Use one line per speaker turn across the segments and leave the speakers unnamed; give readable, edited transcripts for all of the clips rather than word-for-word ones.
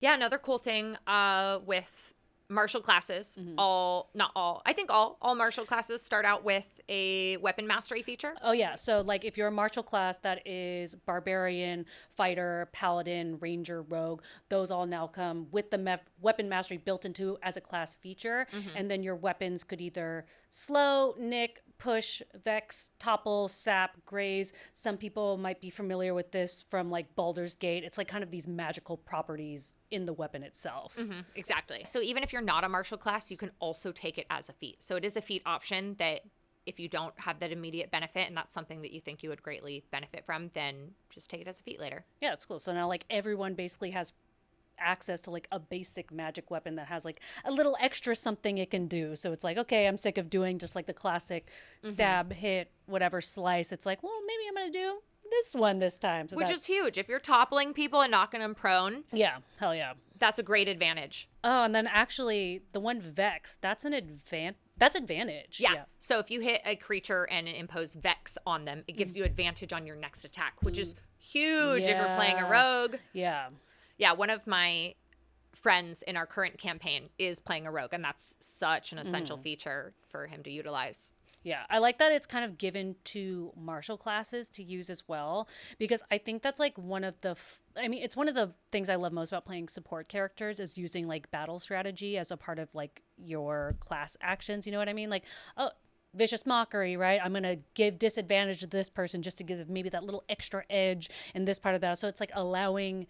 Yeah, another cool thing with martial classes, not all, I think all martial classes start out with a weapon mastery feature.
Oh yeah, so like if you're a martial class that is barbarian, fighter, paladin, ranger, rogue, those all now come with the weapon mastery built into as a class feature, and then your weapons could either slow, nick, push, vex, topple, sap, graze. Some people might be familiar with this from like Baldur's Gate. It's like kind of these magical properties in the weapon itself.
Exactly. So even if you're not a martial class, you can also take it as a feat. So it is a feat option that if you don't have that immediate benefit and that's something that you think you would greatly benefit from, then just take it as a feat later.
Yeah, it's cool. So now like everyone basically has access to like a basic magic weapon that has like a little extra something it can do. So it's like, okay, I'm sick of doing just like the classic stab, hit, whatever slice. It's like, well, maybe I'm going to do this one this time. So
Which is huge. If you're toppling people and knocking them prone,
yeah, hell yeah.
that's a great advantage.
Oh, and then actually the one Vex, that's an that's advantage.
Yeah. So if you hit a creature and impose Vex on them, it gives you advantage on your next attack, which is huge if you're playing a rogue.
Yeah.
Yeah, one of my friends in our current campaign is playing a rogue, and that's such an essential feature for him to utilize.
Yeah, I like that it's kind of given to martial classes to use as well, because I think that's like one of the I mean, it's one of the things I love most about playing support characters is using like battle strategy as a part of like your class actions, you know what I mean? Like, oh, vicious mockery, right? I'm going to give disadvantage to this person just to give maybe that little extra edge in this part of that. So it's like allowing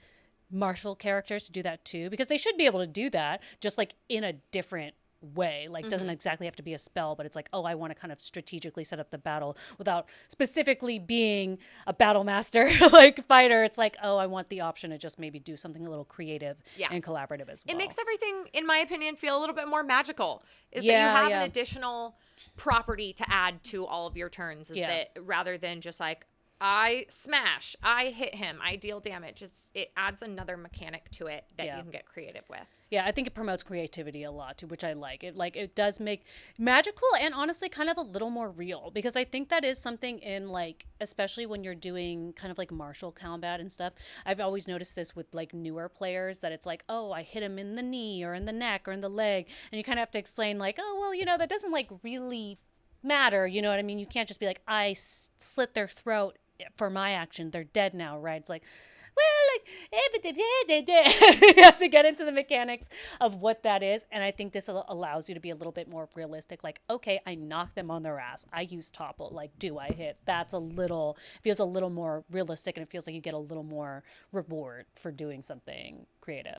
martial characters to do that too, because they should be able to do that just like in a different way. Like doesn't exactly have to be a spell, but it's like, oh, I want to kind of strategically set up the battle without specifically being a battle master like fighter. It's like, oh, I want the option to just maybe do something a little creative and collaborative as well.
It makes everything, in my opinion, feel a little bit more magical. Is that you
Yeah,
have
yeah.
an additional property to add to all of your turns. Is that rather than just like, I smash, I hit him, I deal damage. It adds another mechanic to it that you can get creative with.
Yeah, I think it promotes creativity a lot too, which I like. It does make magical and honestly kind of a little more real, because I think that is something in like, especially when you're doing kind of like martial combat and stuff. I've always noticed this with like newer players that it's like, oh, I hit him in the knee or in the neck or in the leg, and you kind of have to explain like, oh, well, that doesn't like really matter, you know what I mean? You can't just be like, I slit their throat for my action, they're dead now, right? It's like, well, like, you have to get into the mechanics of what that is. And I think this allows you to be a little bit more realistic. Like, okay, I knocked them on their ass. I use topple. Like, do I hit? Feels a little more realistic, and it feels like you get a little more reward for doing something creative.